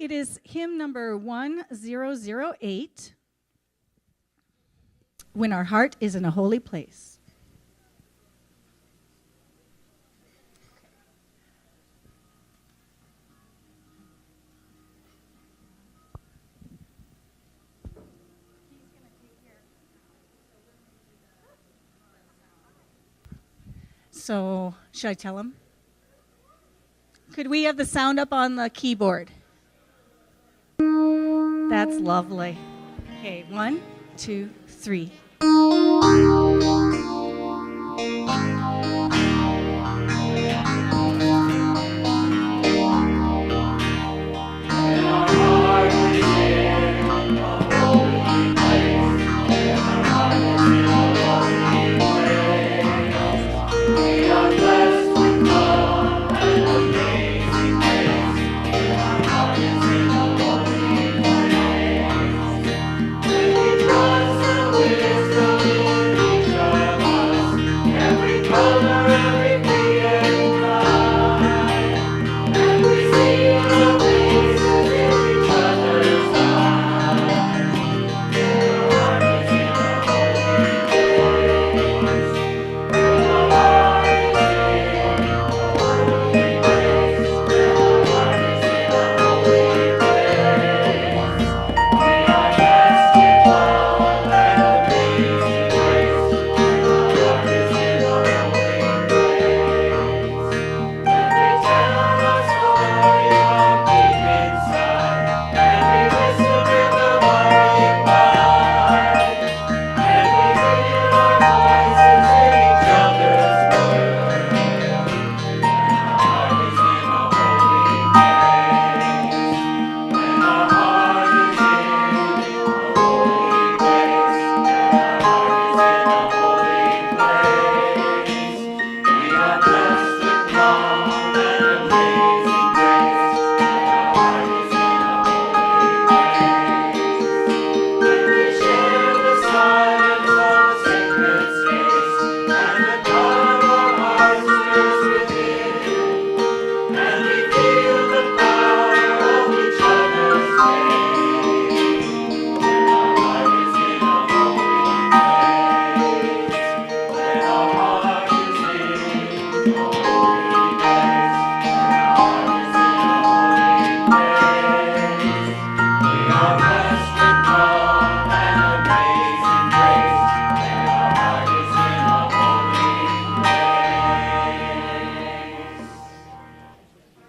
It is hymn number 1008, When Our Heart is in a Holy Place. So, should I tell him? Could we have the sound up on the keyboard? That's lovely. Okay, 1, 2, 3.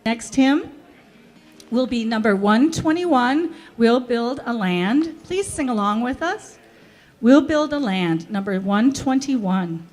Next hymn will be number 121, We'll Build a Land. Please sing along with us. We'll Build a Land, number 121.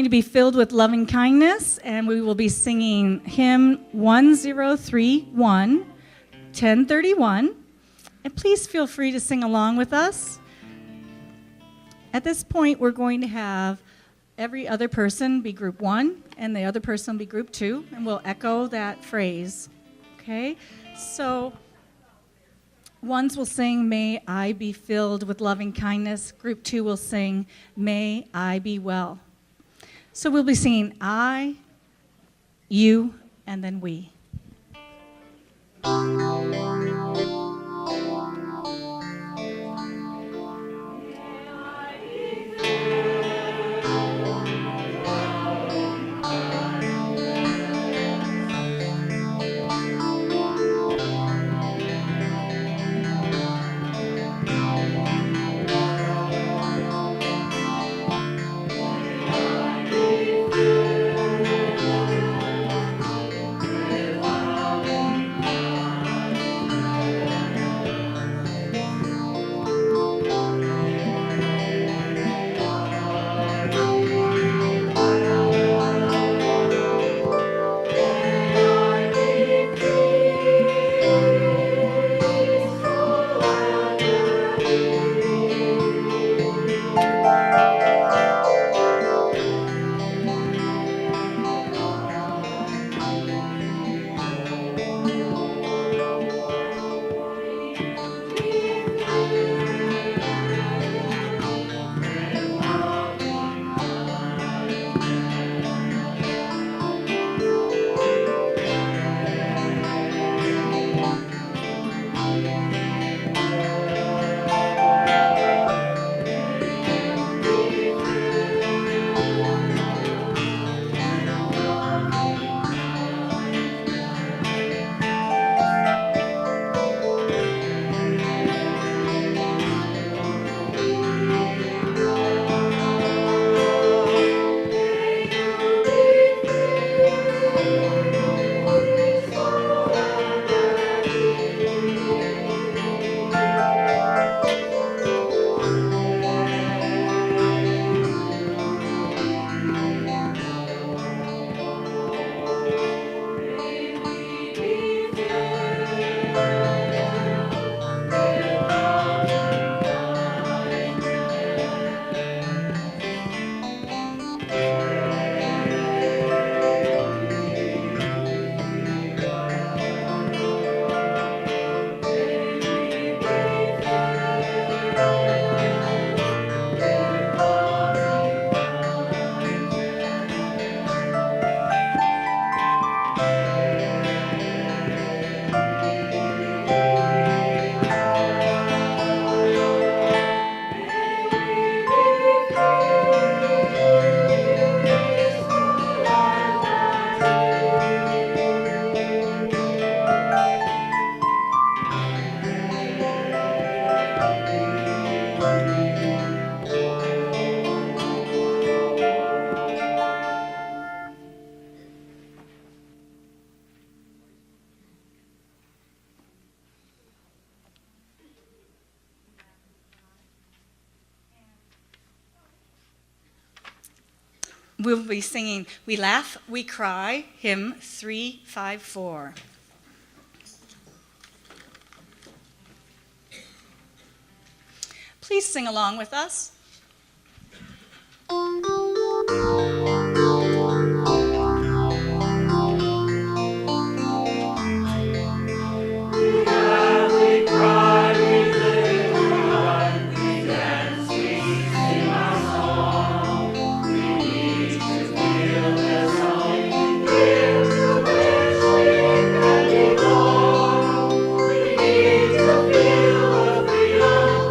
to be filled with loving kindness, and we will be singing hymn 1031, 1031. And please feel free to sing along with us. At this point, we're going to have every other person be group 1, and the other person will be group 2, and we'll echo that phrase. Okay? So ones will sing, "May I be filled with loving kindness." Group 2 will sing, "May I be well." So we'll be singing I, you, and then we. We'll be singing "We Laugh, We Cry," hymn 354. Please sing along with us.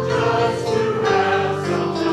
Just to have some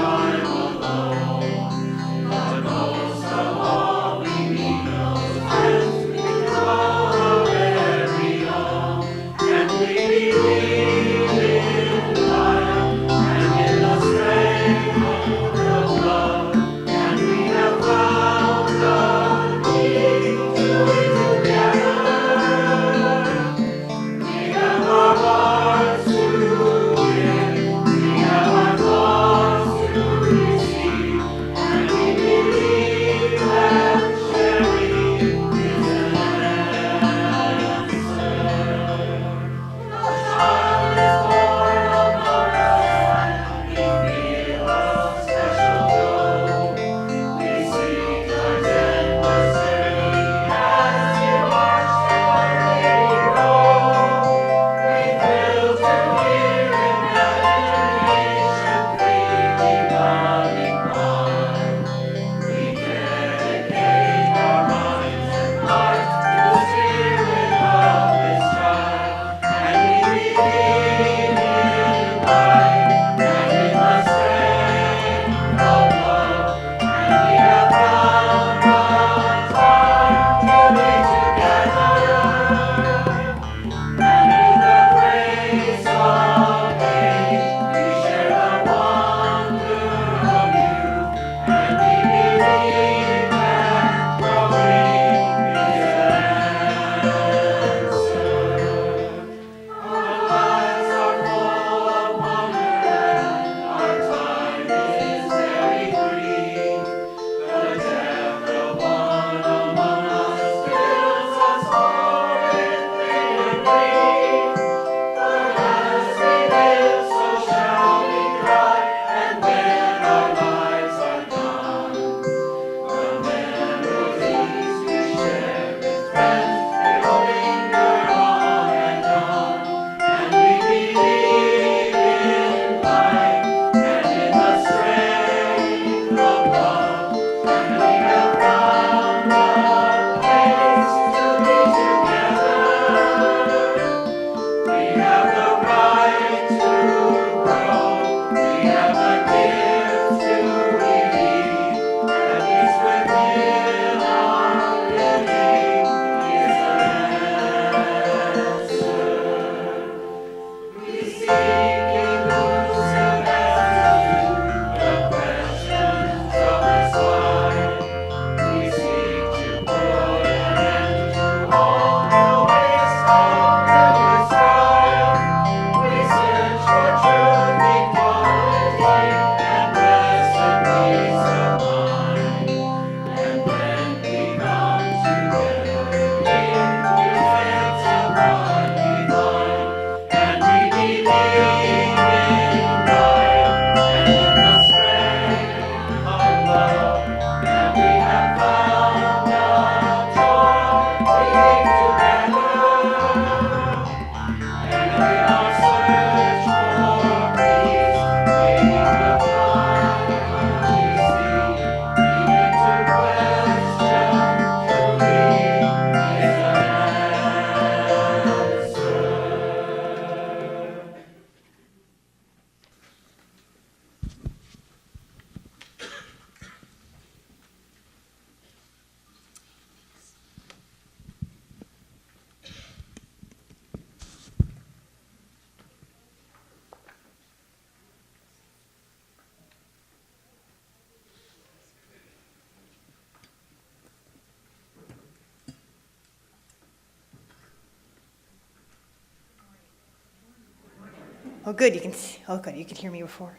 Oh, good. You can. Oh, good. You could hear me before.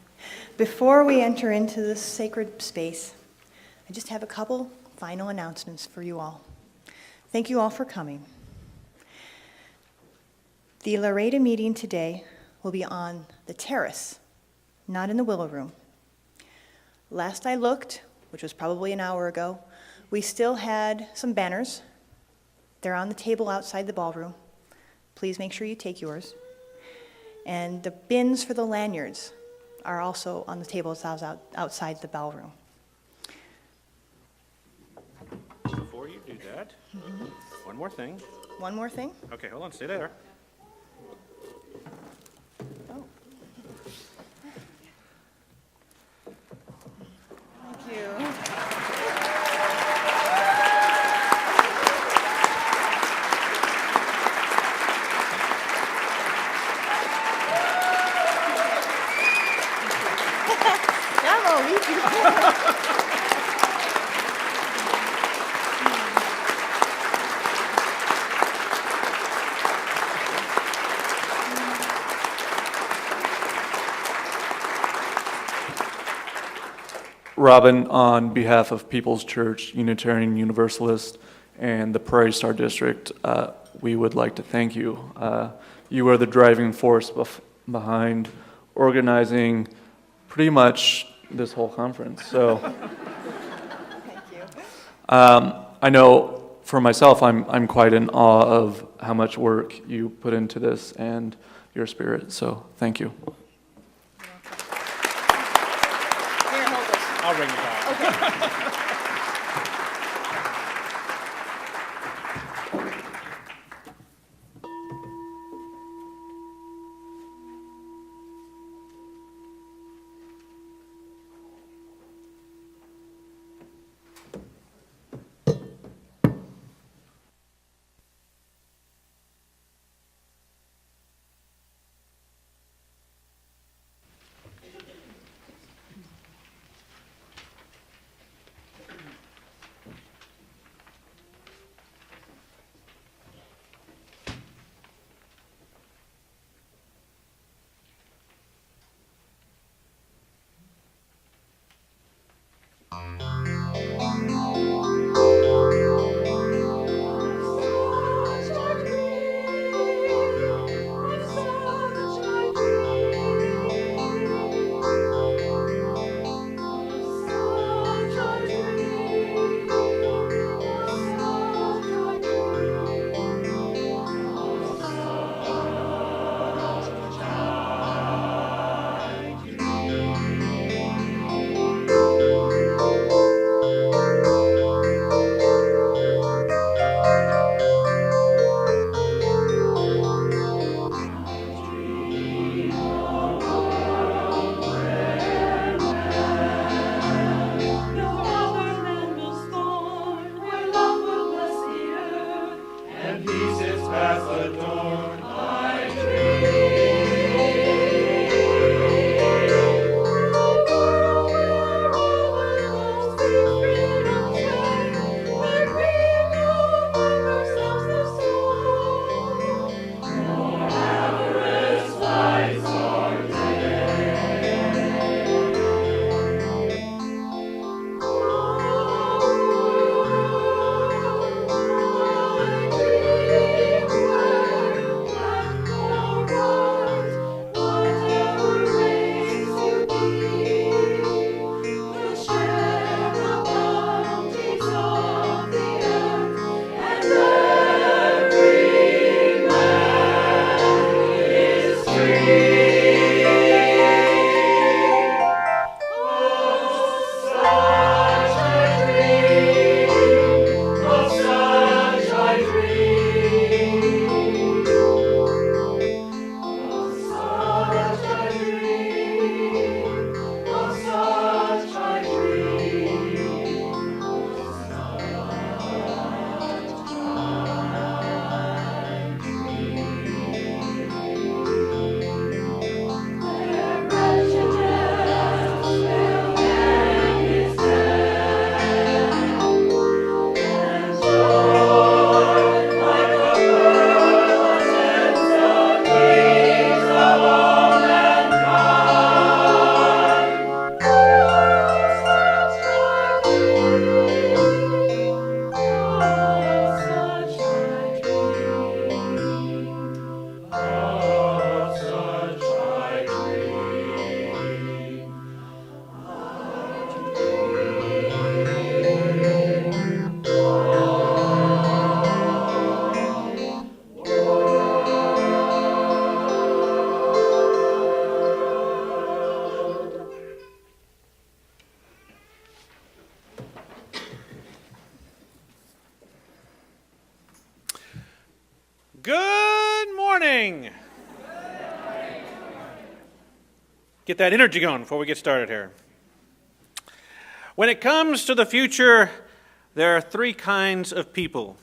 Before we enter into this sacred space, I just have a couple final announcements for you all. Thank you all for coming. The Laredo meeting today will be on the terrace, not in the Willow Room. Last I looked, which was probably an hour ago, we still had some banners. They're on the table outside the ballroom. Please make sure you take yours. And the bins for the lanyards are also on the tables outside the ballroom. Before you do that, one more thing. One more thing. Okay, hold on, stay there. Oh. Thank you. Robin, on behalf of People's Church, Unitarian Universalist, and the Prairie Star District, we would like to thank you. You are the driving force behind organizing pretty much this whole conference. So, Thank you. I know for myself, I'm quite in awe of how much work you put into this and your spirit. So, thank you. Here, hold this. I'll ring the bell. Okay. get that energy going before we get started here. When it comes to the future, there are three kinds of people: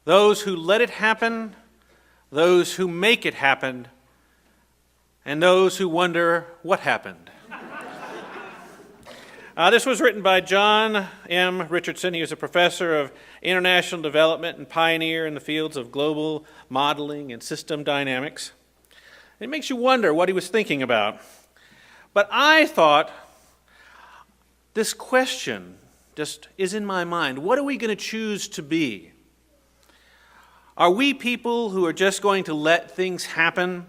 those who let it happen, those who make it happen, and those who wonder what happened. This was written by John M. Richardson. He was a professor of international development and pioneer in the fields of global modeling and system dynamics. It makes you wonder what he was thinking about. But I thought, this question just is in my mind. What are we going to choose to be? Are we people who are just going to let things happen,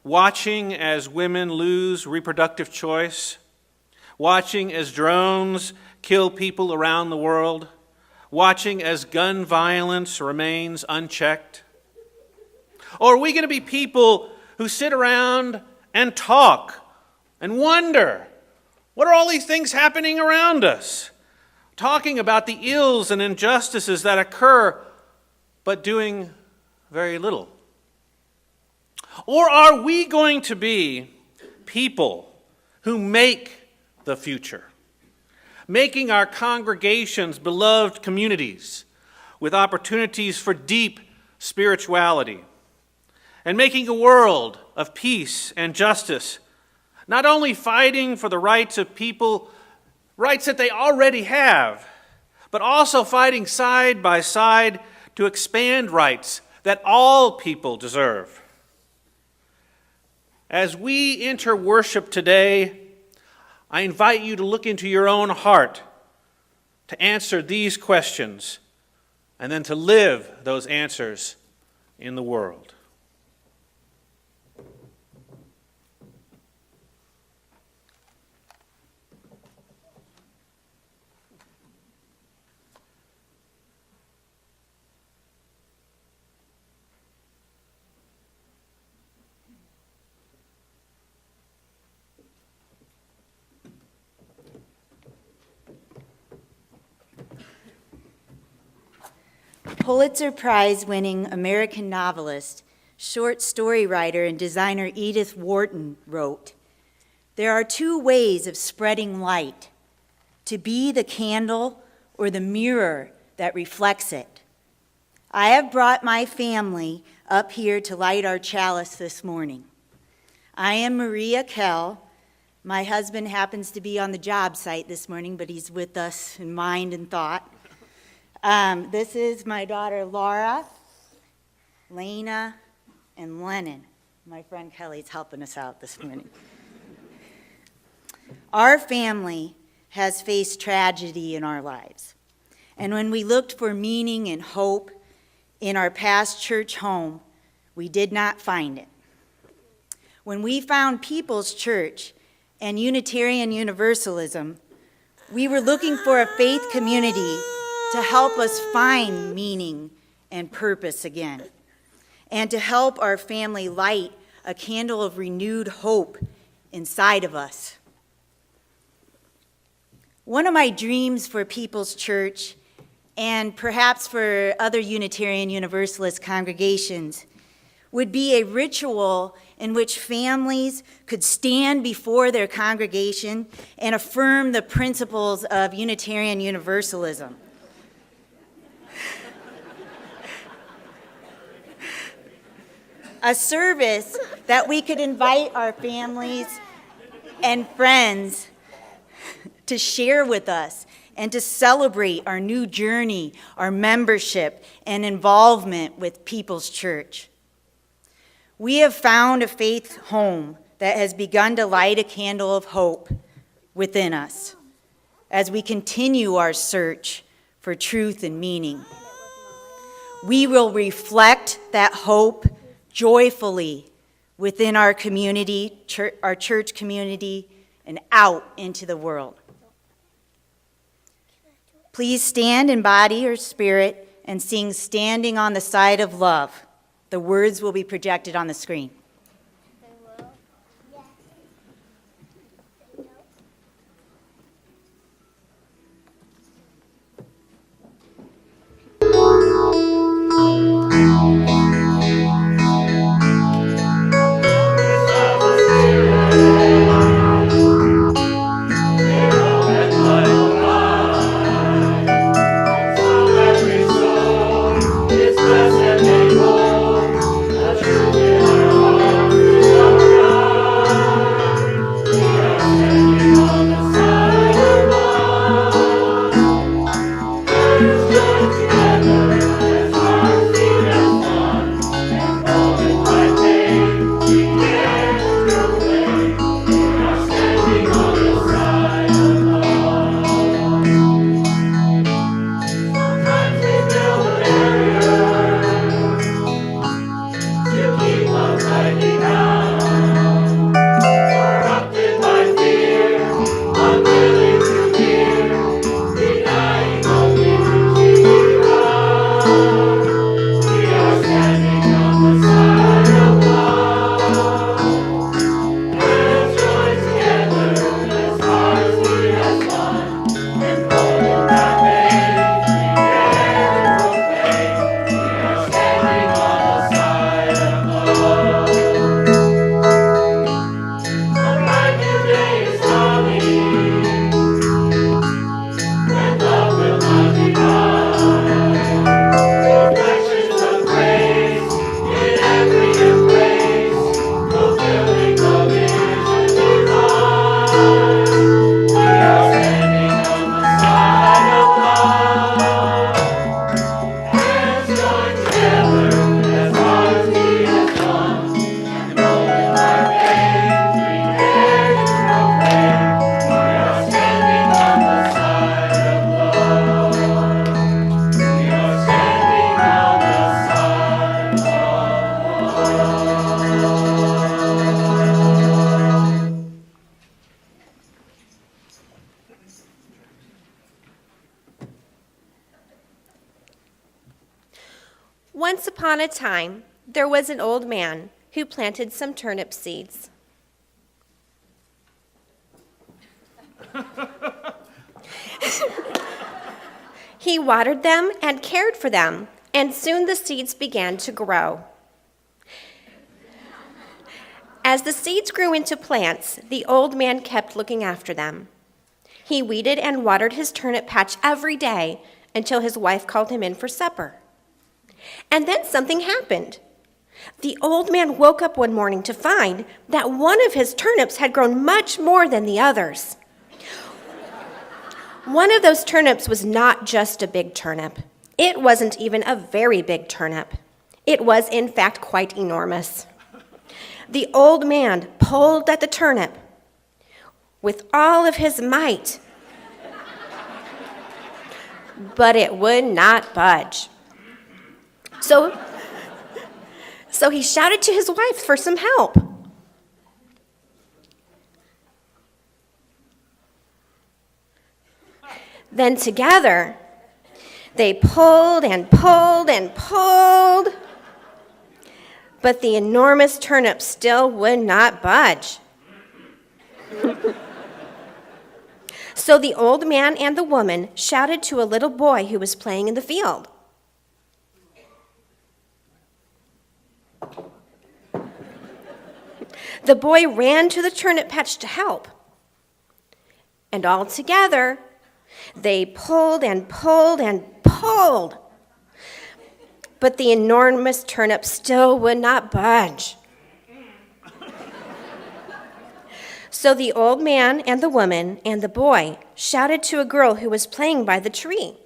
watching as women lose reproductive choice, watching as drones kill people around the world, watching as gun violence remains unchecked? Or are we going to be people who sit around and talk and wonder, what are all these things happening around us? Talking about the ills and injustices that occur, but doing very little. Or are we going to be people who make the future, making our congregations beloved communities with opportunities for deep spirituality, and making a world of peace and justice, not only fighting for the rights of people, rights that they already have, but also fighting side by side to expand rights that all people deserve? As we enter worship today, I invite you to look into your own heart to answer these questions and then to live those answers in the world. Pulitzer Prize-winning American novelist, short story writer, and designer Edith Wharton wrote, "There are two ways of spreading light: to be the candle or the mirror that reflects it. I have brought my family up here to light our chalice this morning. I am Maria Kell. My husband happens to be on the job site this morning, but he's with us in mind and thought. This is my daughter Laura, Lena, and Lennon. My friend Kelly's helping us out this morning. Our family has faced tragedy in our lives. And when we looked for meaning and hope in our past church home, we did not find it. When we found People's Church and Unitarian Universalism, we were looking for a faith community to help us find meaning and purpose again, and to help our family light a candle of renewed hope inside of us. One of my dreams for People's Church, and perhaps for other Unitarian Universalist congregations, would be a ritual in which families could stand before their congregation and affirm the principles of Unitarian Universalism. A service that we could invite our families and friends to share with us and to celebrate our new journey, our membership, and involvement with People's Church. We have found a faith home that has begun to light a candle of hope within us as we continue our search for truth and meaning. We will reflect that hope joyfully within our community, our church community, and out into the world. Please stand in body or spirit and sing "Standing on the Side of Love." The words will be projected on the screen. Once upon a time, there was an old man who planted some turnip seeds. He watered them and cared for them, and soon the seeds began to grow. As the seeds grew into plants, the old man kept looking after them. He weeded and watered his turnip patch every day until his wife called him in for supper. And then something happened. The old man woke up one morning to find that one of his turnips had grown much more than the others. One of those turnips was not just a big turnip. It wasn't even a very big turnip. It was, in fact, quite enormous. The old man pulled at the turnip with all of his might, but it would not budge. So he shouted to his wife for some help. Then together, they pulled and pulled and pulled, but the enormous turnip still would not budge. So the old man and the woman shouted to a little boy who was playing in the field. The boy ran to the turnip patch to help, and all together, they pulled and pulled and pulled, but the enormous turnip still would not budge. So the old man and the woman and the boy shouted to a girl who was playing by the tree.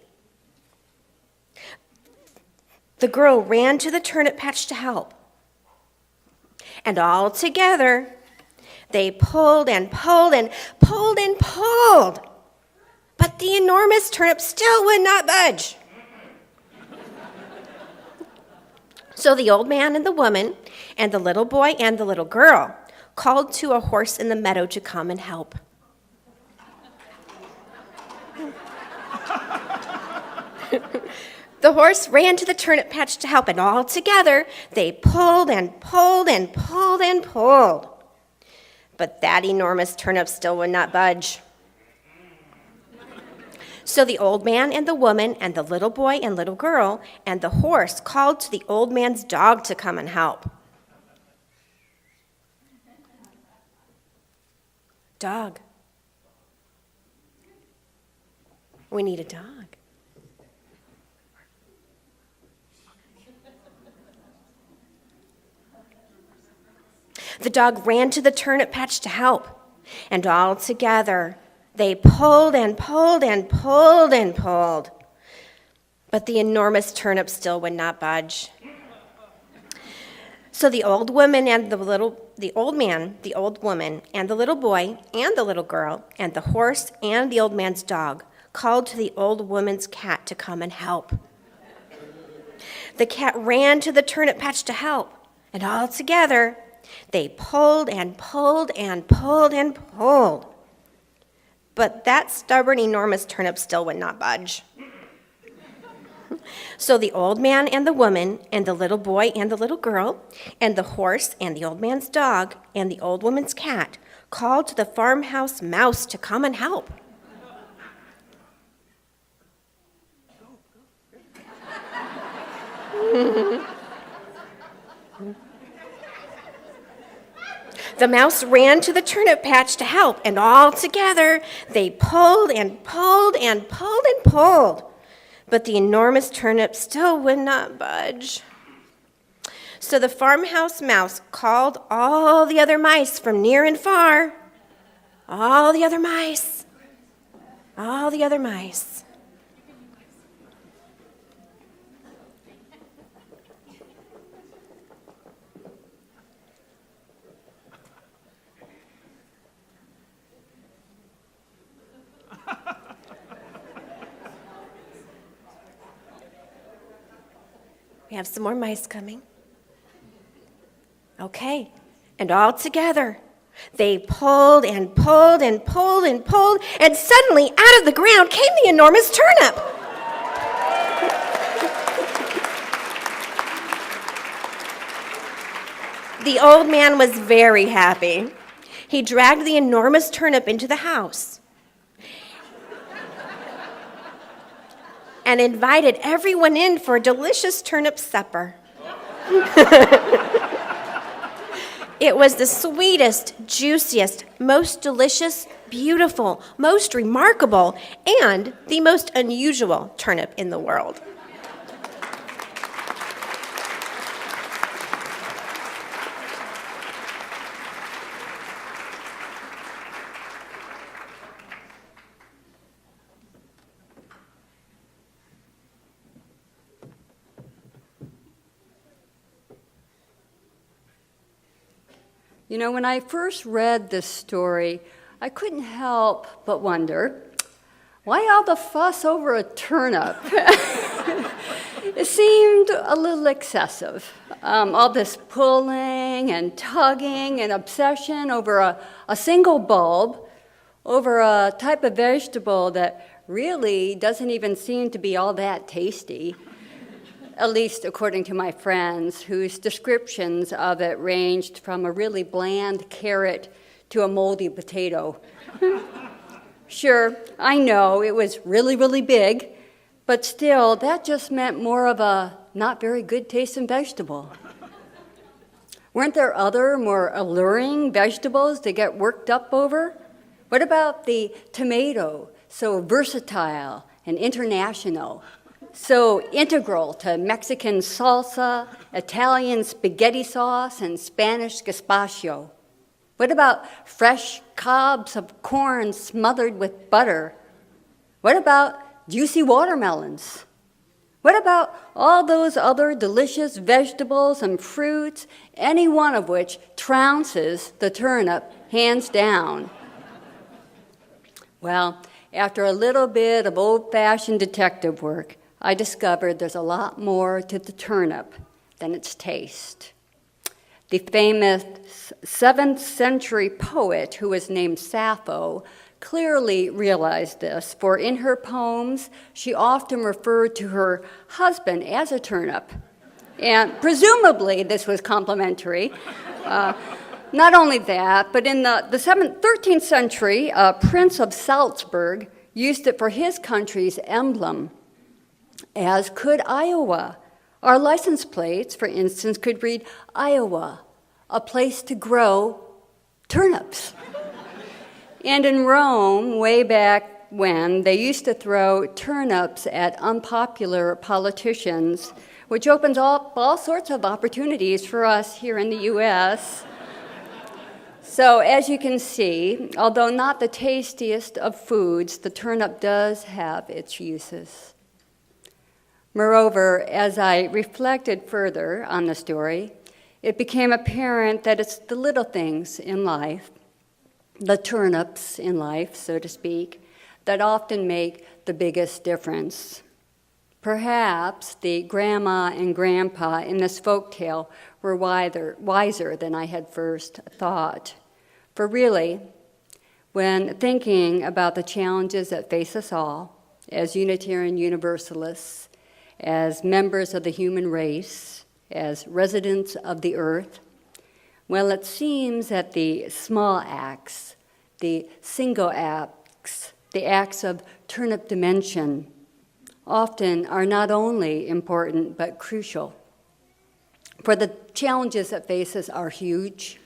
The girl ran to the turnip patch to help, and all together, they pulled and pulled and pulled and pulled, but the enormous turnip still would not budge. So the old man and the woman and the little boy and the little girl called to a horse in the meadow to come and help. The horse ran to the turnip patch to help, and all together they pulled and pulled and pulled and pulled. But that enormous turnip still would not budge. So the old man and the woman and the little boy and little girl and the horse called to the old man's dog to come and help. Dog. We need a dog. The dog ran to the turnip patch to help, and all together they pulled and pulled and pulled and pulled, but the enormous turnip still would not budge. So the old woman and the old man, the old woman, and the little boy and the little girl, and the horse and the old man's dog called to the old woman's cat to come and help. The cat ran to the turnip patch to help, and all together they pulled and pulled and pulled and pulled. But that stubborn, enormous turnip still would not budge. So the old man and the woman and the little boy and the little girl and the horse and the old man's dog and the old woman's cat called to the farmhouse mouse to come and help. The mouse ran to the turnip patch to help, and all together they pulled and pulled and pulled and pulled, but the enormous turnip still would not budge. So the farmhouse mouse called all the other mice from near and far. All the other mice. All the other mice. We have some more mice coming. Okay, and all together, they pulled and pulled and pulled and pulled, and suddenly out of the ground came the enormous turnip. The old man was very happy. He dragged the enormous turnip into the house and invited everyone in for a delicious turnip supper. It was the sweetest, juiciest, most delicious, beautiful, most remarkable, and the most unusual turnip in the world. You know, when I first read this story, I couldn't help but wonder, why all the fuss over a turnip? It seemed a little excessive. All this pulling and tugging and obsession over a single bulb, over a type of vegetable that really doesn't even seem to be all that tasty. At least according to my friends, whose descriptions of it ranged from a really bland carrot to a moldy potato. Sure, I know it was really, really big, but still, that just meant more of a not very good tasting vegetable. Weren't there other, more alluring vegetables to get worked up over? What about the tomato, so versatile and international? So integral to Mexican salsa, Italian spaghetti sauce, and Spanish gazpacho. What about fresh cobs of corn smothered with butter? What about juicy watermelons? What about all those other delicious vegetables and fruits, any one of which trounces the turnip hands down? Well, after a little bit of old-fashioned detective work, I discovered there's a lot more to the turnip than its taste. The famous 7th century poet who was named Sappho clearly realized this, for in her poems, she often referred to her husband as a turnip. And presumably this was complimentary. Not only that, but in the 13th century, Prince of Salzburg used it for his country's emblem, as could Iowa. Our license plates, for instance, could read Iowa, a place to grow turnips. And in Rome, way back when, they used to throw turnips at unpopular politicians, which opens up all sorts of opportunities for us here in the U.S. So as you can see, although not the tastiest of foods, the turnip does have its uses. Moreover, as I reflected further on the story, it became apparent that it's the little things in life, the turnips in life, so to speak, that often make the biggest difference. Perhaps the grandma and grandpa in this folktale were wiser than I had first thought. For really, when thinking about the challenges that face us all as Unitarian Universalists, as members of the human race, as residents of the earth, well, it seems that the small acts, the single acts, the acts of turnip dimension, often are not only important but crucial. For the challenges that face us are huge,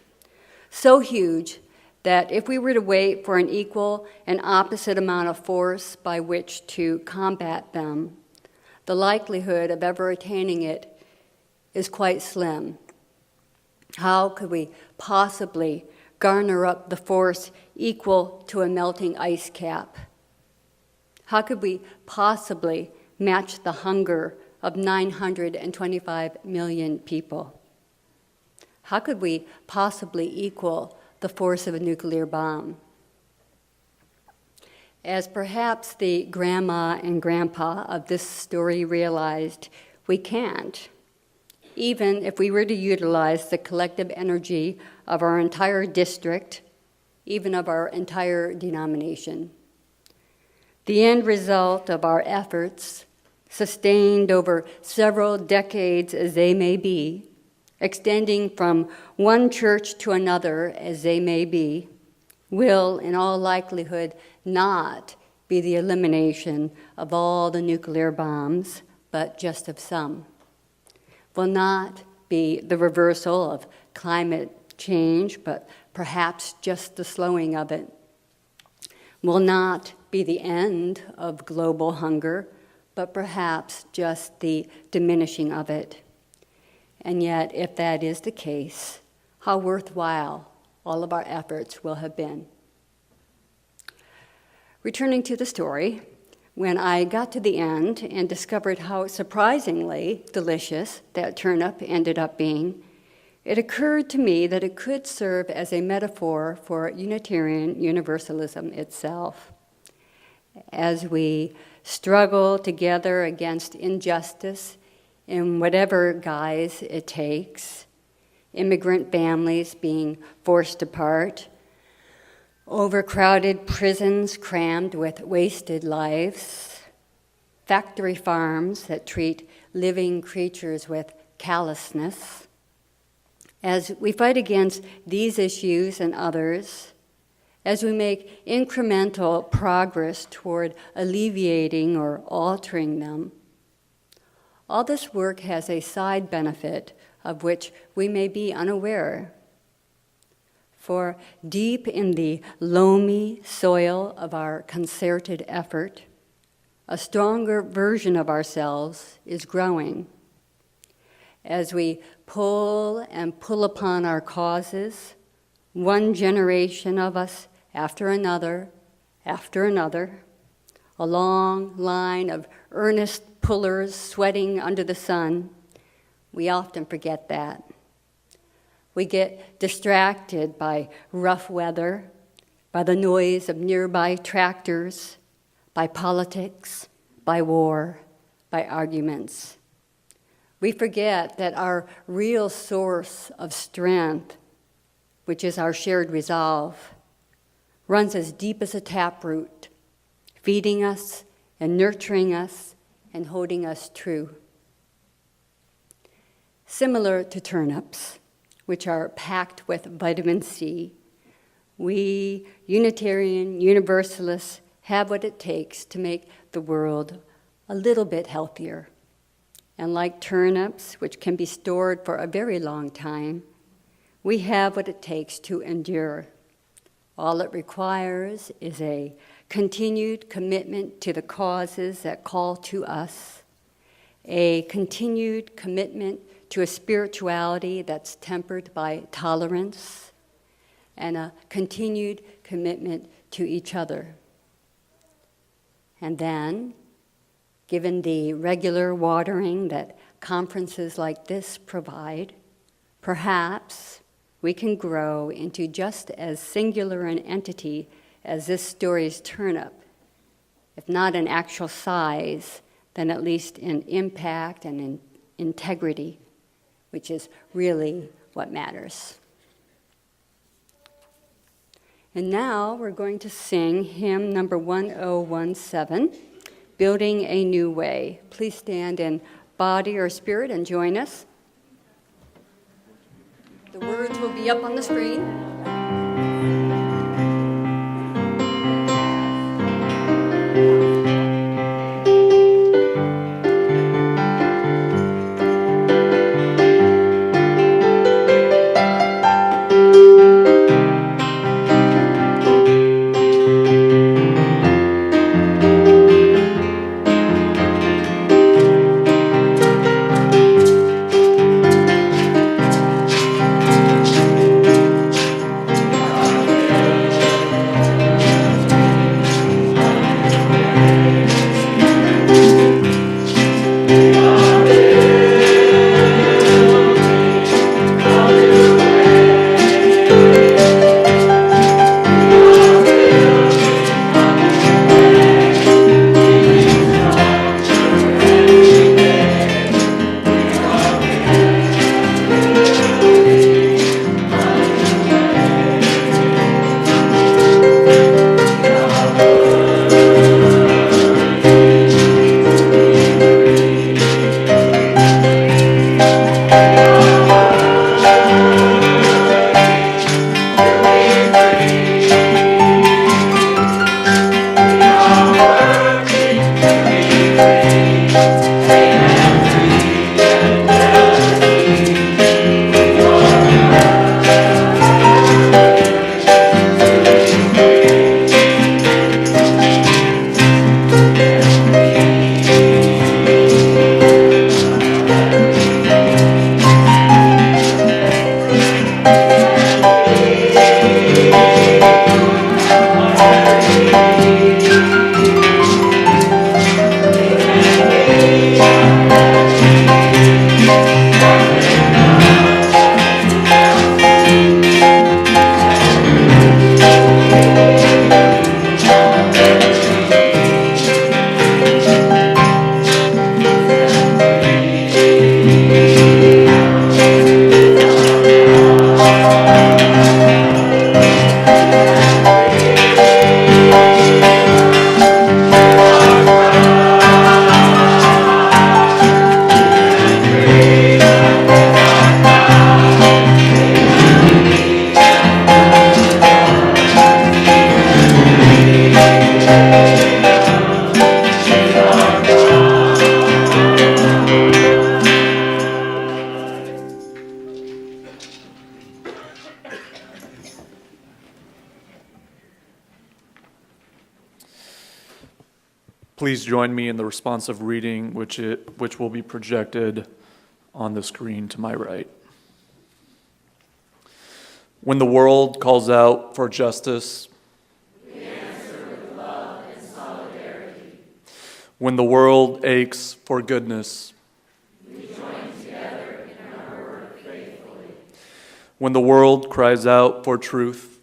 so huge that if we were to wait for an equal and opposite amount of force by which to combat them, the likelihood of ever attaining it is quite slim. How could we possibly garner up the force equal to a melting ice cap? How could we possibly match the hunger of 925 million people? How could we possibly equal the force of a nuclear bomb? As perhaps the grandma and grandpa of this story realized, we can't, even if we were to utilize the collective energy of our entire district, even of our entire denomination. The end result of our efforts, sustained over several decades as they may be, extending from one church to another as they may be, will in all likelihood not be the elimination of all the nuclear bombs, but just of some. Will not be the reversal of climate change, but perhaps just the slowing of it. Will not be the end of global hunger, but perhaps just the diminishing of it. And yet, if that is the case, how worthwhile all of our efforts will have been. Returning to the story, when I got to the end and discovered how surprisingly delicious that turnip ended up being, it occurred to me that it could serve as a metaphor for Unitarian Universalism itself. As we struggle together against injustice in whatever guise it takes, immigrant families being forced apart, overcrowded prisons crammed with wasted lives, factory farms that treat living creatures with callousness. As we fight against these issues and others, as we make incremental progress toward alleviating or altering them, all this work has a side benefit of which we may be unaware. For deep in the loamy soil of our concerted effort, a stronger version of ourselves is growing. As we pull and pull upon our causes, one generation of us after another, a long line of earnest pullers sweating under the sun, we often forget that. We get distracted by rough weather, by the noise of nearby tractors, by politics, by war, by arguments. We forget that our real source of strength, which is our shared resolve, runs as deep as a taproot, feeding us and nurturing us and holding us true. Similar to turnips, which are packed with vitamin C, we Unitarian Universalists have what it takes to make the world a little bit healthier. And like turnips, which can be stored for a very long time, we have what it takes to endure. All it requires is a continued commitment to the causes that call to us, a continued commitment to a spirituality that's tempered by tolerance, and a continued commitment to each other. And then, given the regular watering that conferences like this provide, perhaps we can grow into just as singular an entity as this story's turnip, if not in actual size, then at least in impact and in integrity, which is really what matters. And now we're going to sing hymn number 1017, Building a New Way. Please stand in body or spirit and join us. The words will be up on the screen. Please join me in the responsive reading, which will be projected on the screen to my right. When the world calls out for justice, we answer with love and solidarity. When the world aches for goodness, We join together in our work faithfully. when the world cries out for truth,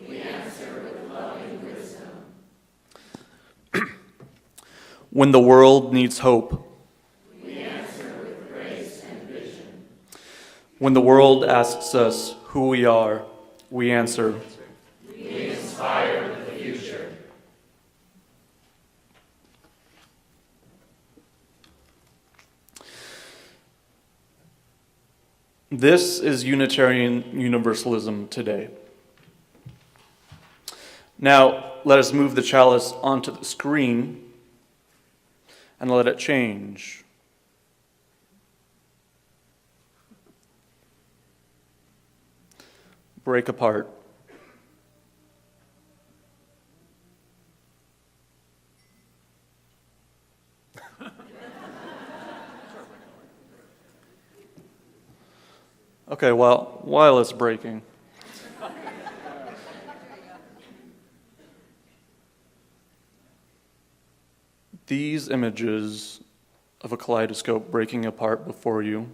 We answer with loving wisdom. when the world needs hope, We answer with grace and vision. when the world asks us who we are, we answer, We inspire the future. This is Unitarian Universalism today. Now, let us move the chalice onto the screen and let it change. Break apart. Okay, well, while it's breaking, these images of a kaleidoscope breaking apart before you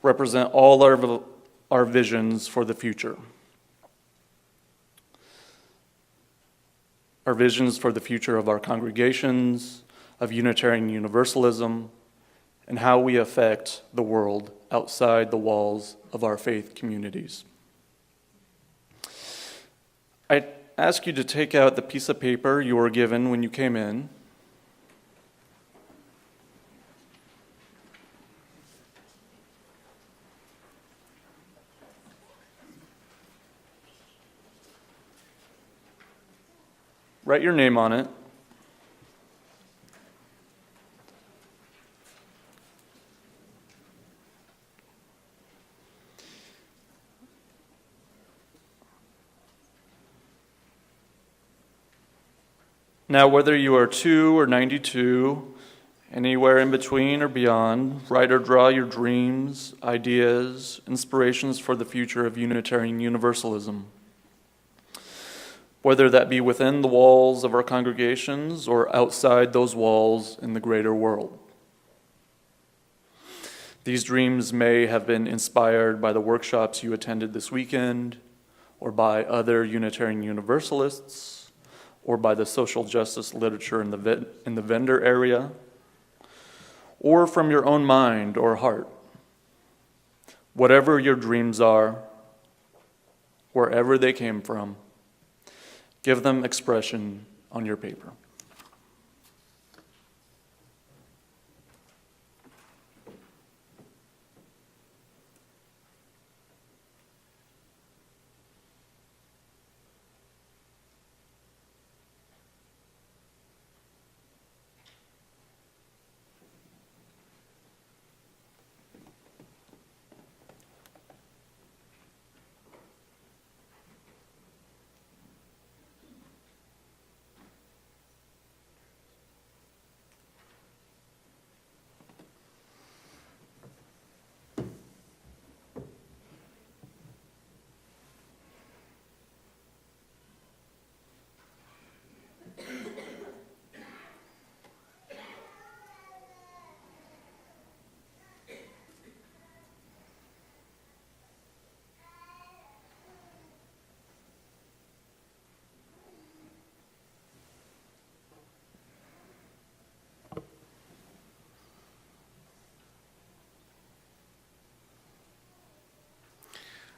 represent all our visions for the future. Our visions for the future of our congregations, of Unitarian Universalism, and how we affect the world outside the walls of our faith communities. I ask you to take out the piece of paper you were given when you came in. Write your name on it. Now, whether you are 2 or 92, anywhere in between or beyond, write or draw your dreams, ideas, inspirations for the future of Unitarian Universalism. Whether that be within the walls of our congregations or outside those walls in the greater world. These dreams may have been inspired by the workshops you attended this weekend, or by other Unitarian Universalists, or by the social justice literature in the vendor area, or from your own mind or heart. Whatever your dreams are, wherever they came from, give them expression on your paper.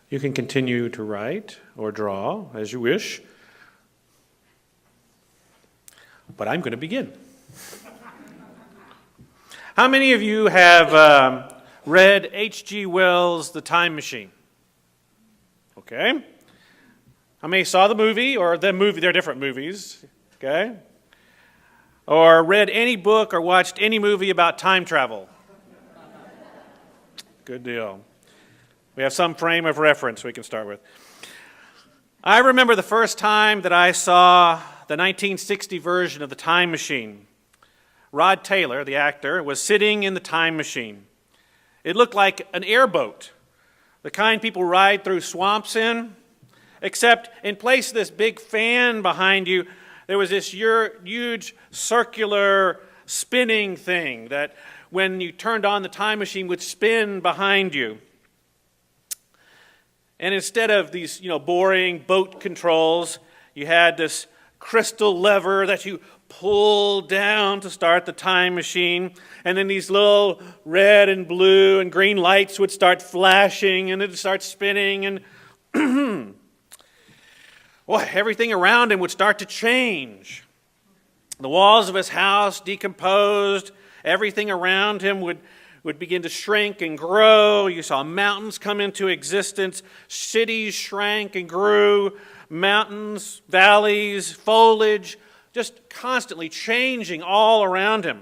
You can continue to write or draw as you wish, but I'm going to begin. How many of you have read H.G. Wells' The Time Machine? Okay. How many saw the movie or the movie? They're different movies. Okay. Or read any book or watched any movie about time travel? Good deal. We have some frame of reference we can start with. I remember the first time that I saw the 1960 version of The Time Machine. Rod Taylor, the actor, was sitting in the time machine. It looked like an airboat, the kind people ride through swamps in, except in place of this big fan behind you, there was this huge circular spinning thing that when you turned on the time machine would spin behind you. And instead of these, boring boat controls, you had this crystal lever that you pulled down to start the time machine. And then these little red and blue and green lights would start flashing and it would start spinning. And everything around him would start to change. The walls of his house decomposed. Everything around him would begin to shrink and grow. You saw mountains come into existence. Cities shrank and grew. Mountains, valleys, foliage, just constantly changing all around him.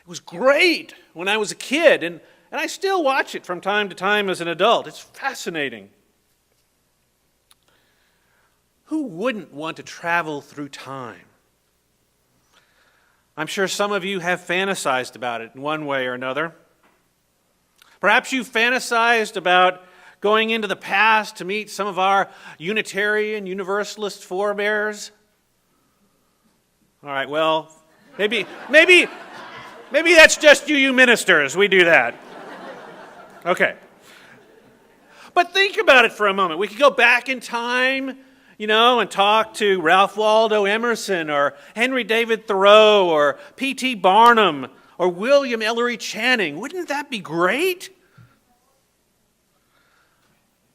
It was great when I was a kid, and I still watch it from time to time as an adult. It's fascinating. Who wouldn't want to travel through time? I'm sure some of you have fantasized about it in one way or another. Perhaps you've fantasized about going into the past to meet some of our Unitarian Universalist forebears. All right, well, maybe that's just you ministers. We do that. Okay. But think about it for a moment. We could go back in time, and talk to Ralph Waldo Emerson or Henry David Thoreau or P.T. Barnum or William Ellery Channing. Wouldn't that be great?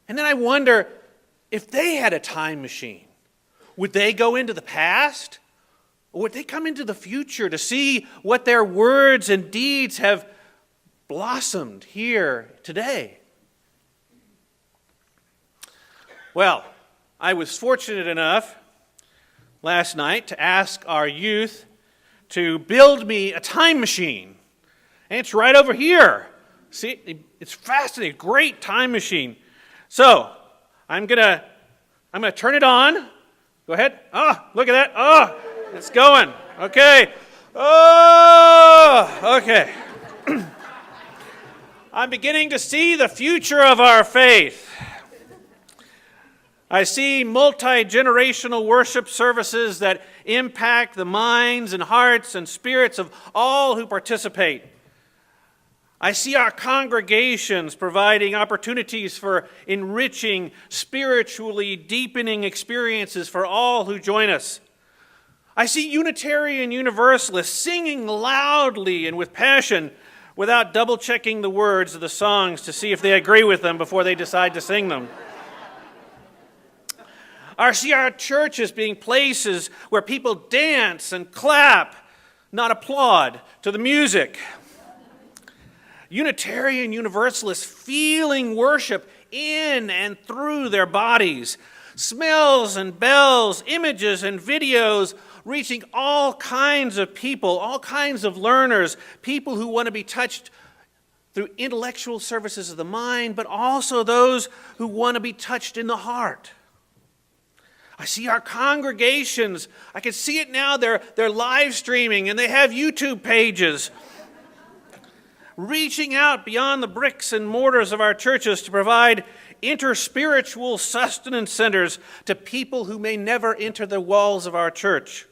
And then I wonder, if they had a time machine, would they go into the past? Or would they come into the future to see what their words and deeds have blossomed here today? Well, I was fortunate enough last night to ask our youth to build me a time machine. And it's right over here. See, it's fascinating, great time machine. So, I'm gonna turn it on. Go ahead. Oh, look at that. Oh, it's going. Okay. Oh, okay. I'm beginning to see the future of our faith. I see multi-generational worship services that impact the minds and hearts and spirits of all who participate. I see our congregations providing opportunities for enriching, spiritually deepening experiences for all who join us. I see Unitarian Universalists singing loudly and with passion without double-checking the words of the songs to see if they agree with them before they decide to sing them. I see our churches being places where people dance and clap, not applaud, to the music. Unitarian Universalists feeling worship in and through their bodies. Smells and bells, images and videos reaching all kinds of people, all kinds of learners, people who want to be touched through intellectual services of the mind, but also those who want to be touched in the heart. I see our congregations. I can see it now. They're live streaming and they have YouTube pages. Reaching out beyond the bricks and mortars of our churches to provide interspiritual sustenance centers to people who may never enter the walls of our church.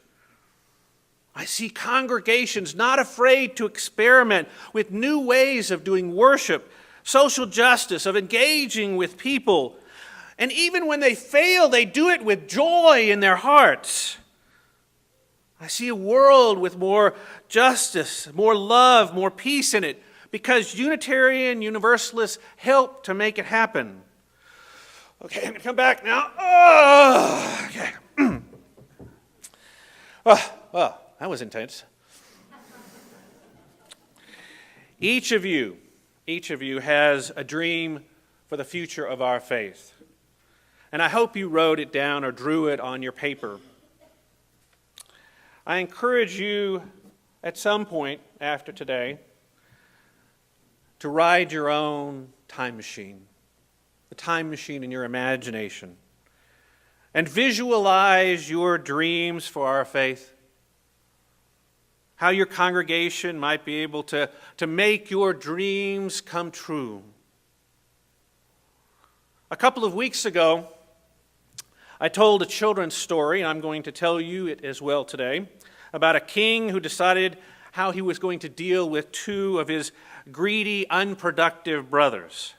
I see congregations not afraid to experiment with new ways of doing worship, social justice, of engaging with people. And even when they fail, they do it with joy in their hearts. I see a world with more justice, more love, more peace in it, because Unitarian Universalists help to make it happen. Okay, I'm going to come back now. Oh, okay. Oh, that was intense. Each of you has a dream for the future of our faith. And I hope you wrote it down or drew it on your paper. I encourage you at some point after today to ride your own time machine, the time machine in your imagination, and visualize your dreams for our faith. how your congregation might be able to make your dreams come true. A couple of weeks ago, I told a children's story, and I'm going to tell you it as well today, about a king who decided how he was going to deal with two of his greedy, unproductive brothers.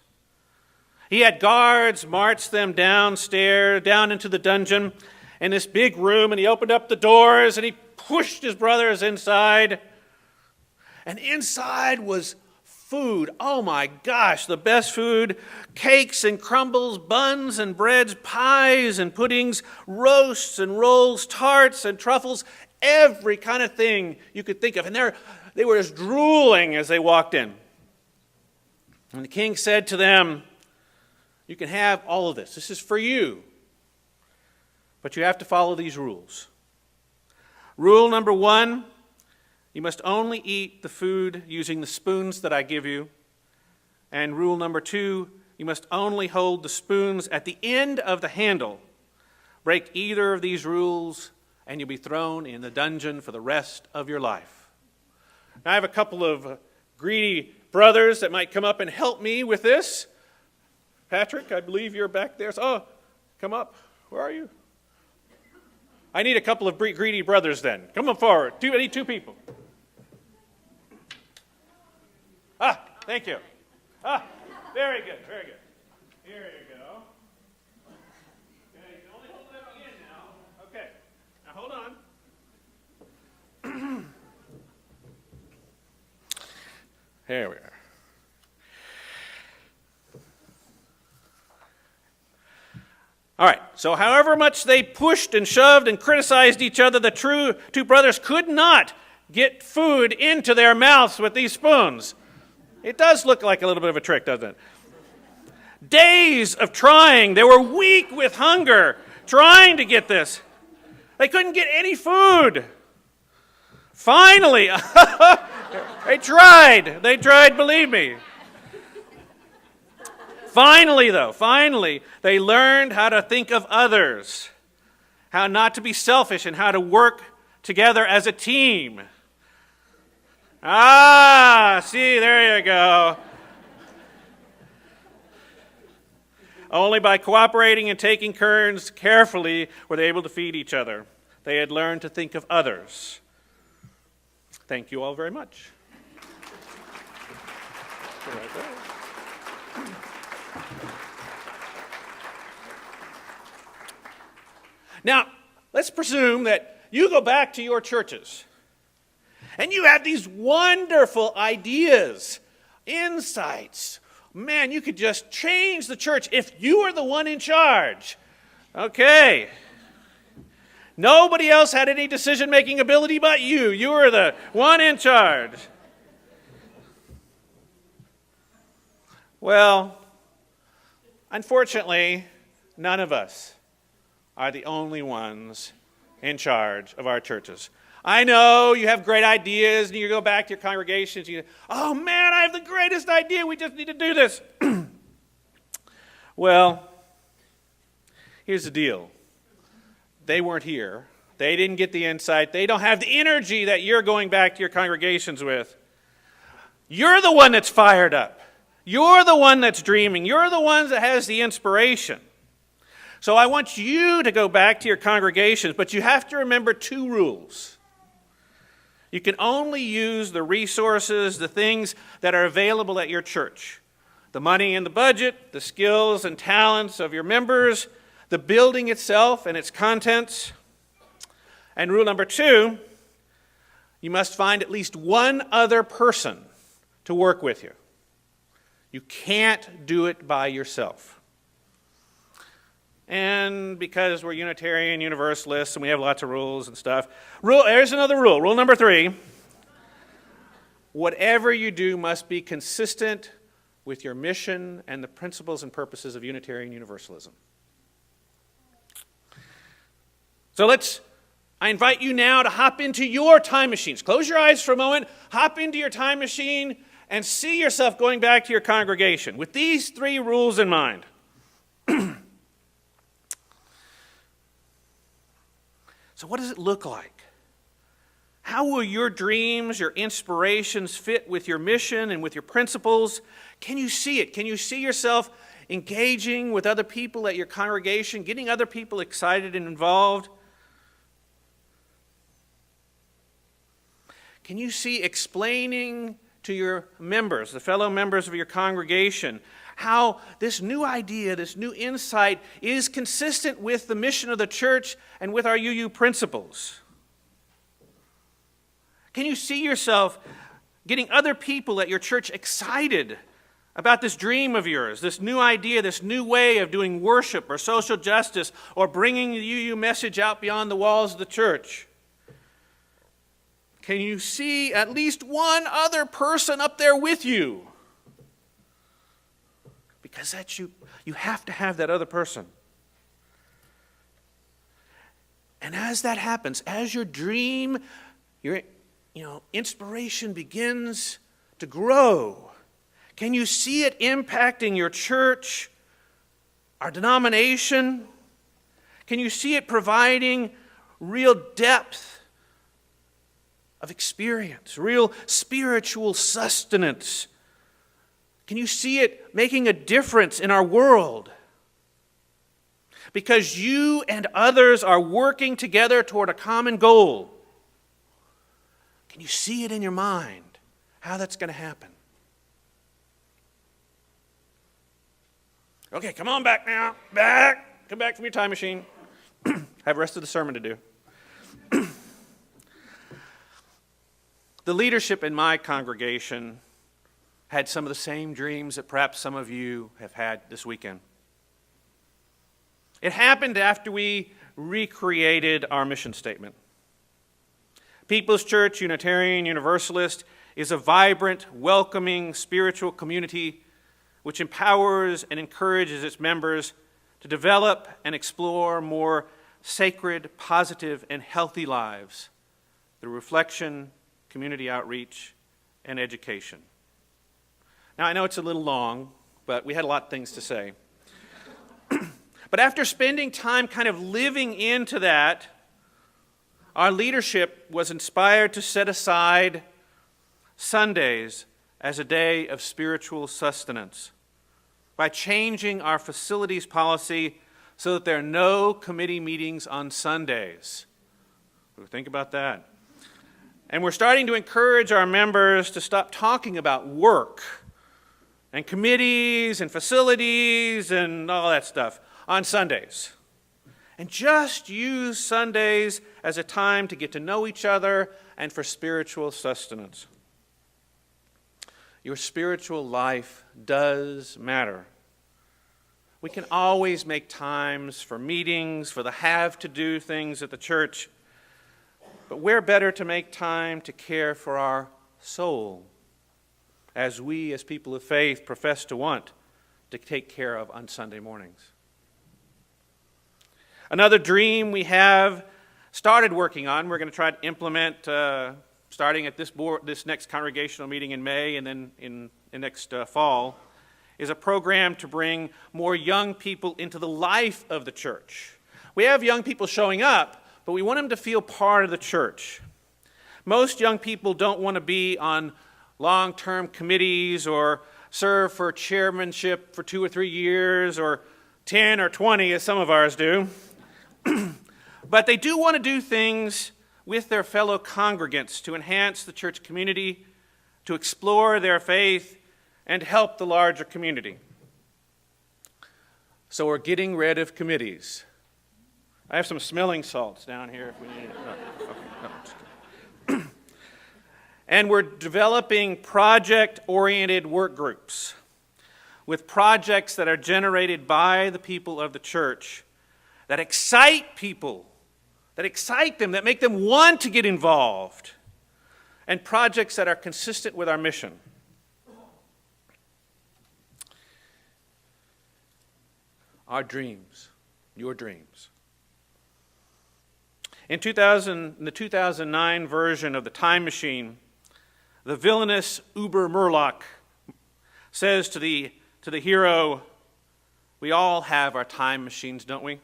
He had guards march them downstairs, down into the dungeon, in this big room, and he opened up the doors, and he pushed his brothers inside. And inside was food. Oh my gosh, the best food. Cakes and crumbles, buns and breads, pies and puddings, roasts and rolls, tarts and truffles, every kind of thing you could think of. And they were just drooling as they walked in. And the king said to them, "You can have all of this. This is for you. But you have to follow these rules. Rule number 1, you must only eat the food using the spoons that I give you. And rule number 2, you must only hold the spoons at the end of the handle. Break either of these rules, and you'll be thrown in the dungeon for the rest of your life." Now, I have a couple of greedy brothers that might come up and help me with this. Patrick, I believe you're back there. Oh, come up. Where are you? I need a couple of greedy brothers then. Come on forward. I need 2 people. Thank you. Very good, very good. Here you go. Okay, you can only hold that in now. Okay, now hold on. Here we are. All right, so however much they pushed and shoved and criticized each other, the two brothers could not get food into their mouths with these spoons. It does look like a little bit of a trick, doesn't it? Days of trying. They were weak with hunger, trying to get this. They couldn't get any food. Finally, they tried. They tried, believe me. Finally, they learned how to think of others, how not to be selfish, and how to work together as a team. See, there you go. Only by cooperating and taking turns carefully were they able to feed each other. They had learned to think of others. Thank you all very much. Right there. Now, let's presume that you go back to your churches and you have these wonderful ideas, insights. Man, you could just change the church if you were the one in charge. Okay. Nobody else had any decision-making ability but you. You were the one in charge. Well, unfortunately, none of us are the only ones in charge of our churches. I know you have great ideas, and you go back to your congregations, you go, "Oh man, I have the greatest idea, we just need to do this." Well, here's the deal. They weren't here. They didn't get the insight. They don't have the energy that you're going back to your congregations with. You're the one that's fired up. You're the one that's dreaming. You're the one that has the inspiration. So I want you to go back to your congregations, but you have to remember 2 rules. You can only use the resources, the things that are available at your church. The money in the budget, the skills and talents of your members, the building itself and its contents. And rule number 2, you must find at least one other person to work with you. You can't do it by yourself. And because we're Unitarian Universalists and we have lots of rules and stuff, there's another rule. Rule number 3, whatever you do must be consistent with your mission and the principles and purposes of Unitarian Universalism. So I invite you now to hop into your time machines. Close your eyes for a moment, hop into your time machine, and see yourself going back to your congregation with these 3 rules in mind. So what does it look like? How will your dreams, your inspirations fit with your mission and with your principles? Can you see it? Can you see yourself engaging with other people at your congregation, getting other people excited and involved? Can you see explaining to your members, the fellow members of your congregation, how this new idea, this new insight is consistent with the mission of the church and with our UU principles? Can you see yourself getting other people at your church excited about this dream of yours, this new idea, this new way of doing worship or social justice or bringing the UU message out beyond the walls of the church? Can you see at least one other person up there with you? Because that's you have to have that other person. And as that happens, as your dream, your inspiration begins to grow, can you see it impacting your church, our denomination? Can you see it providing real depth of experience, real spiritual sustenance? Can you see it making a difference in our world? Because you and others are working together toward a common goal. Can you see it in your mind, how that's going to happen? Okay, come on back now. Back. Come back from your time machine. Have the rest of the sermon to do. The leadership in my congregation had some of the same dreams that perhaps some of you have had this weekend. It happened after we recreated our mission statement. People's Church Unitarian Universalist is a vibrant, welcoming, spiritual community which empowers and encourages its members to develop and explore more sacred, positive, and healthy lives through reflection, community outreach, and education. Now, I know it's a little long, but we had a lot of things to say. But after spending time kind of living into that, our leadership was inspired to set aside Sundays as a day of spiritual sustenance by changing our facilities policy so that there are no committee meetings on Sundays. Think about that. And we're starting to encourage our members to stop talking about work and committees and facilities and all that stuff on Sundays. And just use Sundays as a time to get to know each other and for spiritual sustenance. Your spiritual life does matter. We can always make times for meetings, for the have-to-do things at the church, but we're better to make time to care for our soul, as we, as people of faith, profess to want to take care of on Sunday mornings. Another dream we have started working on, we're going to try to implement starting at this next congregational meeting in May and then in next fall, is a program to bring more young people into the life of the church. We have young people showing up, but we want them to feel part of the church. Most young people don't want to be on long-term committees or serve for chairmanship for 2 or 3 years or 10 or 20 as some of ours do. But they do want to do things with their fellow congregants to enhance the church community, to explore their faith, and help the larger community. So we're getting rid of committees. I have some smelling salts down here if we need it. No, okay. And we're developing project-oriented work groups with projects that are generated by the people of the church that excite people, that excite them, that make them want to get involved, and projects that are consistent with our mission. Our dreams, your dreams. In the 2009 version of the Time Machine, the villainous Uber Murloc says to the hero, "We all have our time machines, don't we?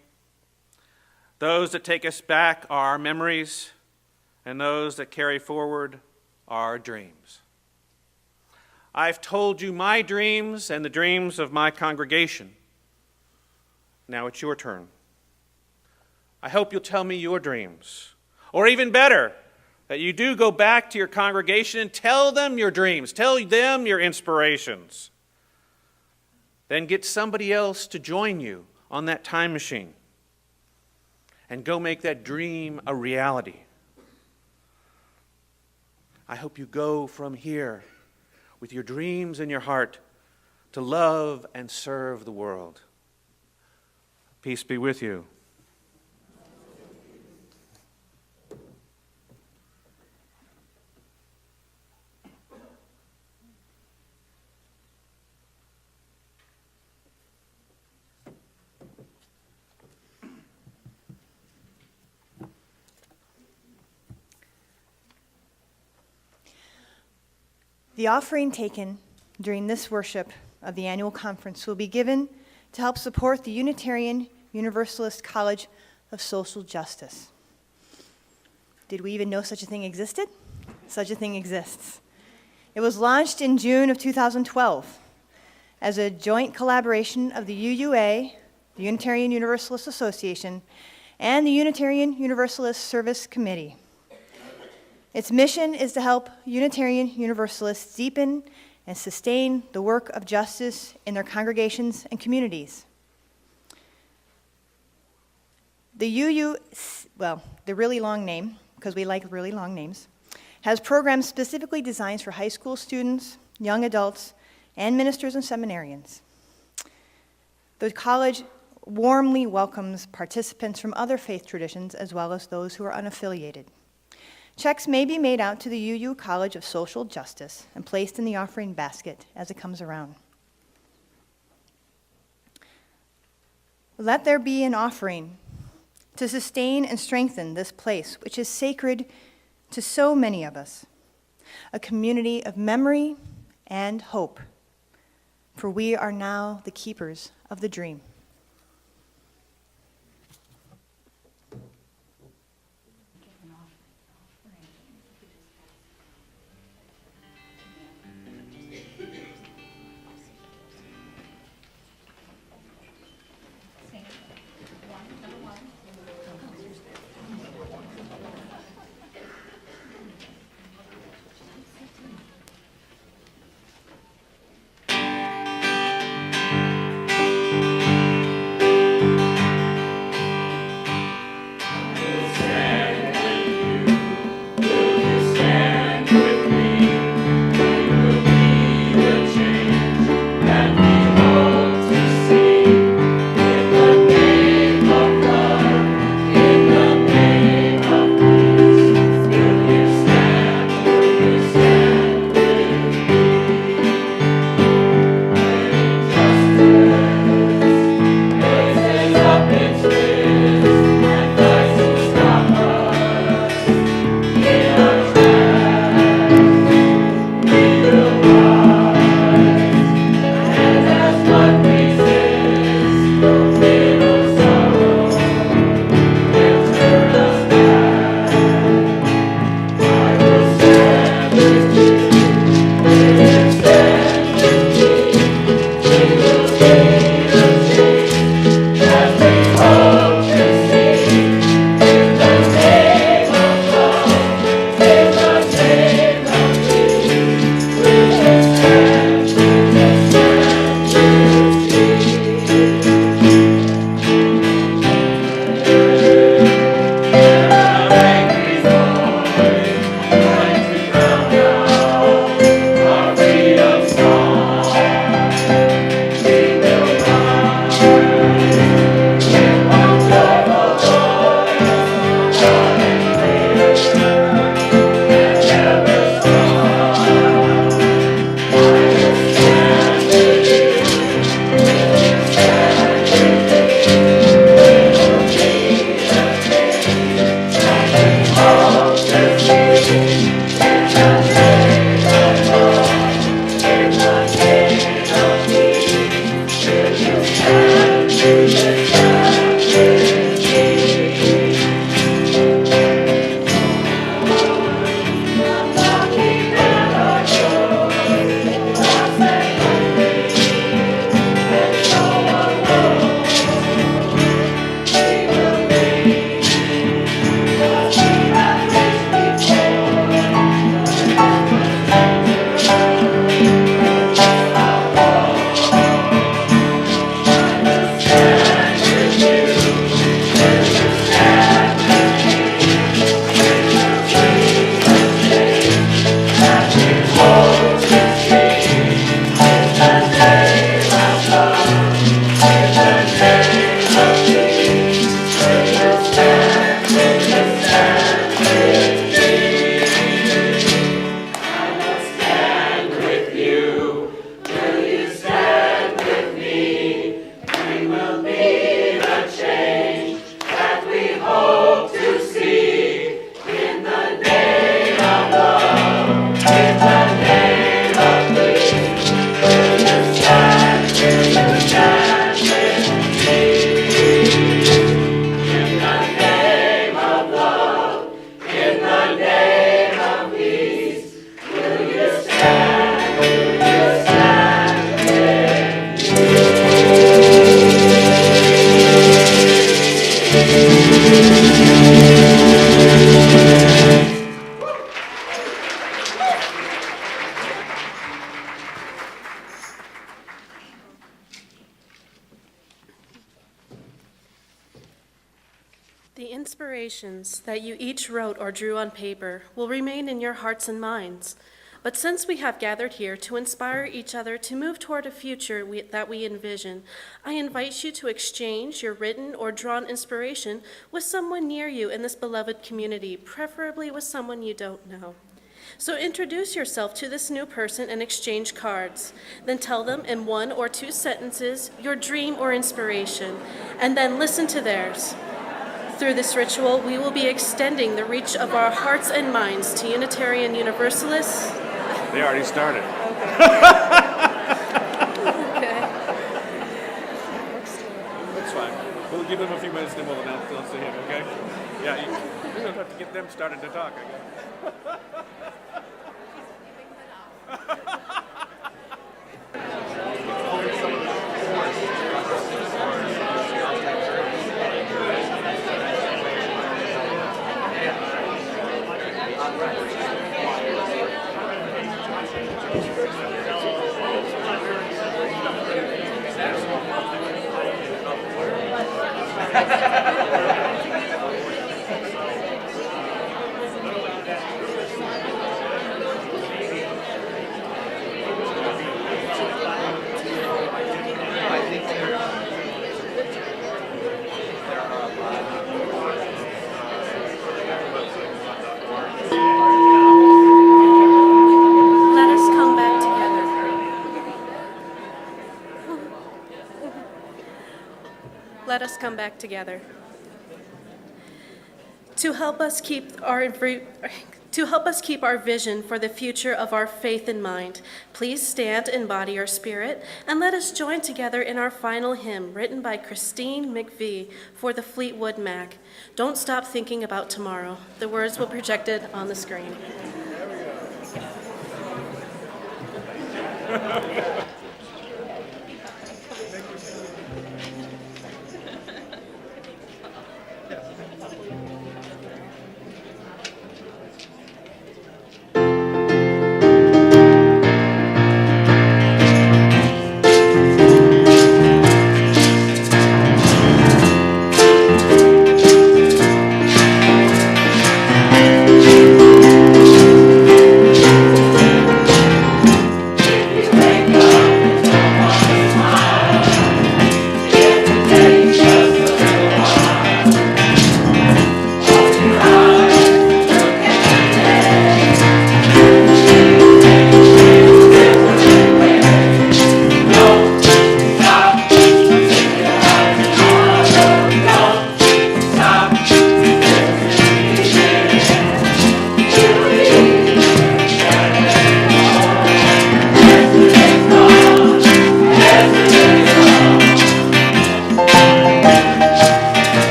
Those that take us back are our memories, and those that carry forward our dreams. I've told you my dreams and the dreams of my congregation. Now it's your turn. I hope you'll tell me your dreams. Or even better, that you do go back to your congregation and tell them your dreams. Tell them your inspirations. Then get somebody else to join you on that time machine. And go make that dream a reality. I hope you go from here with your dreams in your heart to love and serve the world. Peace be with you. The offering taken during this worship of the annual conference will be given to help support the Unitarian Universalist College of Social Justice. Did we even know such a thing existed? Such a thing exists. It was launched in June of 2012 as a joint collaboration of the UUA, the Unitarian Universalist Association, and the Unitarian Universalist Service Committee. Its mission is to help Unitarian Universalists deepen and sustain the work of justice in their congregations and communities. The the really long name, because we like really long names, has programs specifically designed for high school students, young adults, and ministers and seminarians. The college warmly welcomes participants from other faith traditions as well as those who are unaffiliated. Checks may be made out to the UU College of Social Justice and placed in the offering basket as it comes around. Let there be an offering to sustain and strengthen this place, which is sacred to so many of us, a community of memory and hope, for we are now the keepers of the dream. The inspirations that you each wrote or drew on paper will remain in your hearts and minds. But since we have gathered here to inspire each other to move toward a future that we envision, I invite you to exchange your written or drawn inspiration with someone near you in this beloved community, preferably with someone you don't know. So introduce yourself to this new person and exchange cards. Then tell them in 1 or 2 sentences your dream or inspiration, and then listen to theirs. Through this ritual, we will be extending the reach of our hearts and minds to Unitarian Universalists. They already started. Okay. That's fine. We'll give them a few minutes, then we'll announce to him, okay? Yeah, we don't have to get them started to talk, I guess. Let us come back together. Let us come back together. To help us keep our vision for the future of our faith in mind, please stand and body our spirit, and let us join together in our final hymn, written by Christine McVie for the Fleetwood Mac. Don't stop thinking about tomorrow. The words will be projected on the screen.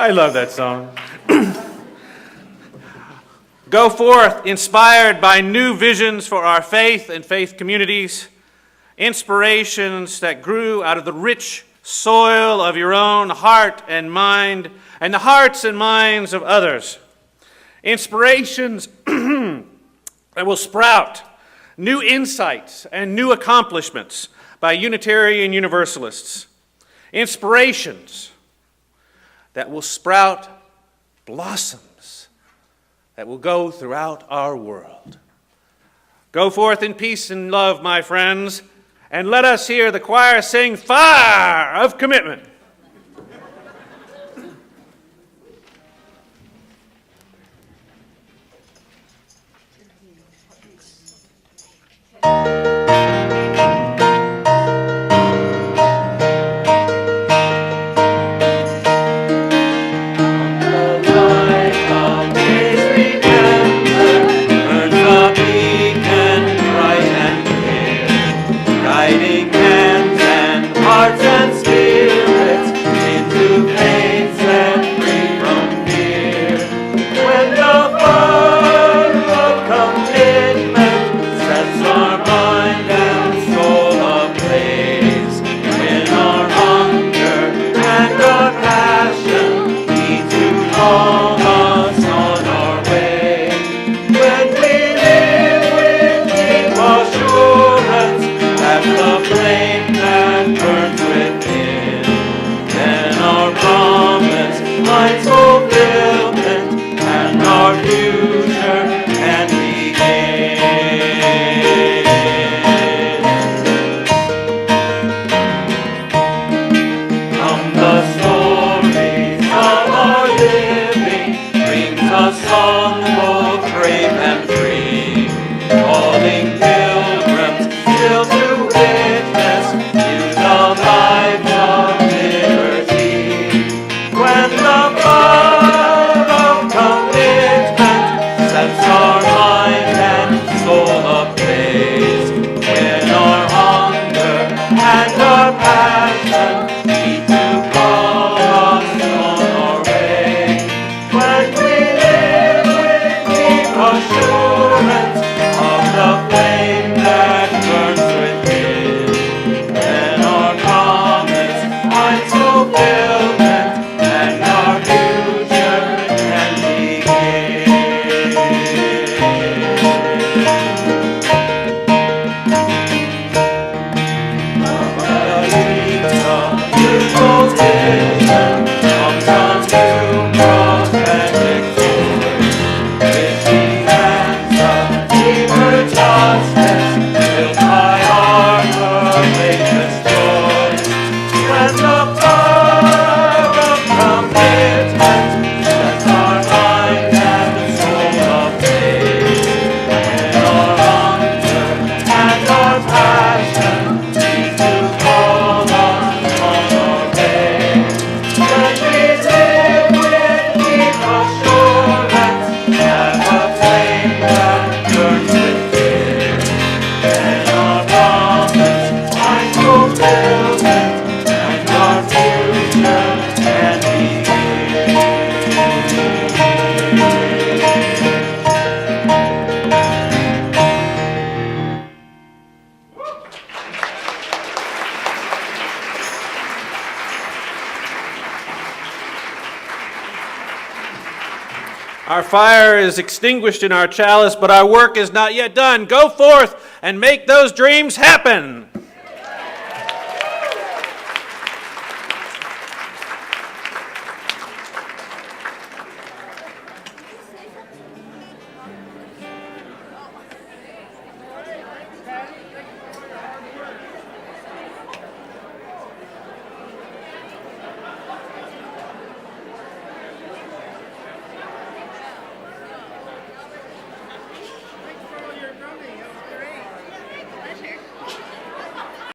I love that song. Go forth, inspired by new visions for our faith and faith communities, inspirations that grew out of the rich soil of your own heart and mind, and the hearts and minds of others. Inspirations that will sprout new insights and new accomplishments by Unitarian Universalists. Inspirations that will sprout blossoms that will go throughout our world. Go forth in peace and love, my friends, and let us hear the choir sing Fire of Commitment. Guiding hands and hearts and spirits into faith set free from fear. When the fire of commitment sets our mind and soul ablaze, when our hunger and our passion need to call us on our way, when we live with deep assurance that the flame that burns within, then our promise finds fulfillment and our future can begin. From the stories of our living brings a song both brave and free, calling pilgrims still to witness the life of liberty. When the fire of commitment sets our mind and soul ablaze, when our hunger and our passion need to call us on our way, when we live with deep assurance of the flame that burns within, then our promise finds fulfillment and our future can begin. Beautiful vision comes unto prophetic joy, with the answer, deeper justice, built by our courageous joy. When the fire of commitment sets our mind and soul ablaze, when our hunger and our passion need to call us on our way, when we live with deep assurance that a flame that burns within, then our promise finds fulfillment and our future can begin. Our fire is extinguished in our chalice, but our work is not yet done. Go forth and make those dreams happen.